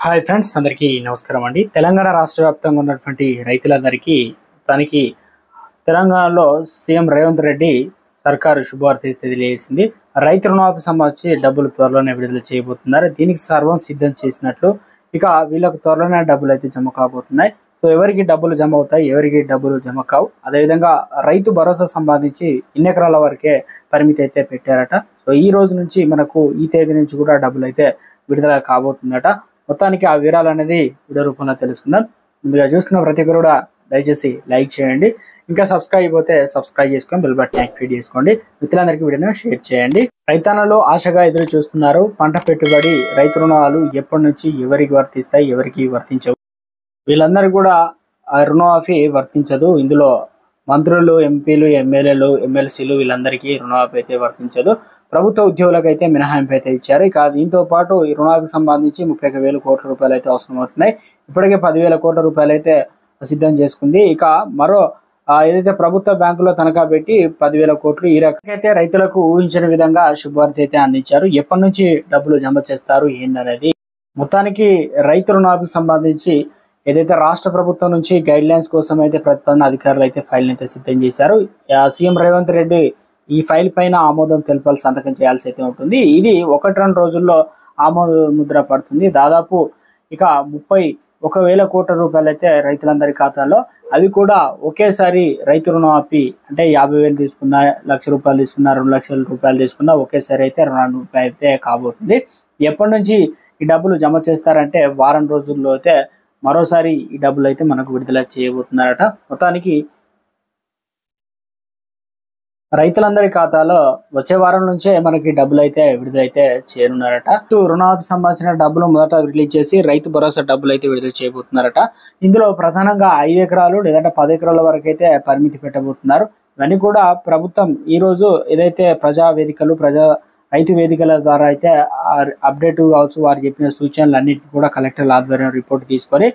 Hi friends, అందరికీ నమస్కారం అండి. తెలంగాణ రాష్ట్ర వ్యాప్తంగా ఉన్నటువంటి రైతులందరికీ తనకి తెలంగాణలో సీఎం రేవంత్ రెడ్డి సర్కారు శుభవార్త తెలియజేసింది. రైతు రుణమాఫీ సంబంధించి డబ్బులు త్వరలోనే విడుదల చేయబోతున్నారు. దీనికి సర్వం సిద్ధం చేసినట్లు, ఇక వీళ్ళకు త్వరలోనే డబ్బులు అయితే జమ కాబోతున్నాయి. సో ఎవరికి డబ్బులు జమ అవుతాయి, ఎవరికి డబ్బులు జమ కావు, అదేవిధంగా రైతు భరోసా సంబంధించి ఇన్ని ఎకరాల వరకే పరిమితి అయితే పెట్టారట. సో ఈ రోజు నుంచి మనకు ఈ తేదీ నుంచి కూడా డబ్బులు అయితే విడుదల కాబోతుందట. మొత్తానికి ఆ వివరాలు అనేది వీడియో రూపంలో తెలుసుకుందాం. ముందుగా చూస్తున్న ప్రతి ఒక్కరు కూడా దయచేసి లైక్ చేయండి. ఇంకా సబ్స్క్రైబ్ అయిపోతే సబ్స్క్రైబ్ చేసుకొని బెల్ బటన్ యాక్టివేట్ చేసుకోండి. మిత్రులందరికీ వీడియోని షేర్ చేయండి. రైతన్నలు ఆశగా ఎదురు చూస్తున్నారు. పంట పెట్టుబడి రైతు రుణాలు ఎప్పటి నుంచి ఎవరికి వర్తిస్తాయి, ఎవరికి వర్తించవు. వీళ్ళందరూ కూడా ఆ రుణమాఫీ వర్తించదు. ఇందులో మంత్రులు, ఎంపీలు, ఎమ్మెల్యేలు, ఎమ్మెల్సీలు వీళ్ళందరికీ రుణమాఫీ అయితే వర్తించదు. ప్రభుత్వ ఉద్యోగులకు అయితే మినహాయింపు అయితే ఇచ్చారు. ఇక దీంతో పాటు ఈ రుణాలకు సంబంధించి 31,000 కోట్ల రూపాయలు అయితే అవసరం అవుతున్నాయి. ఇప్పటికే 10,000 కోట్ల రూపాయలు అయితే సిద్ధం చేసుకుంది. ఇక మరో ఏదైతే ప్రభుత్వ బ్యాంకులో తనఖా పెట్టి 10,000 కోట్లు ఈ రకమైతే రైతులకు ఊహించిన విధంగా శుభవార్త అయితే అందించారు. ఎప్పటి నుంచి డబ్బులు జమ చేస్తారు ఏందనేది, మొత్తానికి రైతు రుణాలకు సంబంధించి ఏదైతే రాష్ట్ర ప్రభుత్వం నుంచి గైడ్ లైన్స్ కోసం అయితే ప్రతిపాదన అధికారులు అయితే ఫైల్ అయితే సిద్ధం చేశారు. సీఎం రేవంత్ రెడ్డి ఈ ఫైల్ పైన ఆమోదం తెలపాలి, సంతకం చేయాల్సి అయితే ఉంటుంది. ఇది 1-2 రోజుల్లో ఆమోద ముద్ర పడుతుంది. దాదాపు ఇక 31,000 కోట్ల రూపాయలు అయితే రైతులందరి ఖాతాలో, అవి కూడా ఒకేసారి రైతు రుణమాఫీ అంటే 50,000 తీసుకున్నా, 1,00,000 రూపాయలు తీసుకున్నా, 2,00,000 రూపాయలు తీసుకున్నా ఒకేసారి అయితే రుణమాఫీ అయితే కాబోతుంది. ఎప్పటి నుంచి ఈ డబ్బులు జమ చేస్తారంటే వారం రోజుల్లో అయితే మరోసారి ఈ డబ్బులు అయితే మనకు విడుదల చేయబోతున్నారట. మొత్తానికి రైతులందరి ఖాతాలో వచ్చే వారం నుంచే మనకి డబ్బులు అయితే విడుదలైతే చేయనున్నారట. రుణమాఫీ సంబంధించిన డబ్బులు మొదట రిలీజ్ చేసి రైతు భరోసా డబ్బులు అయితే విడుదల చేయబోతున్నారట. ఇందులో ప్రధానంగా 5 ఎకరాలు లేదంటే 10 ఎకరాల వరకు అయితే పరిమితి పెట్టబోతున్నారు. ఇవన్నీ కూడా ప్రభుత్వం ఈ రోజు ఏదైతే రైతు వేదికల ద్వారా అయితే అప్డేట్ కావచ్చు, వారు చెప్పిన సూచనలు అన్నింటినీ కూడా కలెక్టర్ల ఆధ్వర్యం రిపోర్ట్ తీసుకొని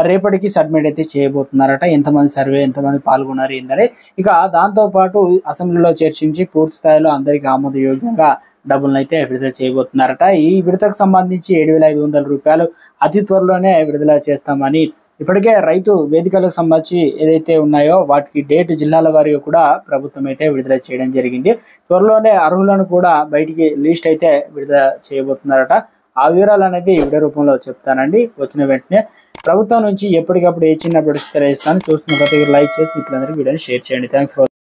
రేపటికి సబ్మిట్ అయితే చేయబోతున్నారట. ఎంతమంది సర్వే, ఎంతమంది పాల్గొన్నారు ఏందని. ఇక దాంతోపాటు అసెంబ్లీలో చర్చించి పూర్తి స్థాయిలో అందరికీ ఆమోదయోగ్యంగా డబ్బులను అయితే విడుదల చేయబోతున్నారట. ఈ విడతకు సంబంధించి 7,500 రూపాయలు అతి త్వరలోనే విడుదల చేస్తామని ఇప్పటికే రైతు వేదికలకు సంబంధించి ఏదైతే ఉన్నాయో వాటికి డేట్ జిల్లాల వారీగా కూడా ప్రభుత్వం అయితే విడుదల చేయడం జరిగింది. త్వరలోనే అర్హులను కూడా బయటికి లిస్ట్ అయితే విడుదల చేయబోతున్నారట. ఆ వివరాలు అనేది వీడియో రూపంలో చెప్తానండి. వచ్చిన వెంటనే ప్రభుత్వం నుంచి ఎప్పటికప్పుడు ఏ చిన్న అప్డేట్స్ తెలియజేస్తాను. చూస్తున్న ప్రతి లైక్ చేసి మిత్రులందరికీ వీడియోని షేర్ చేయండి. Thanks for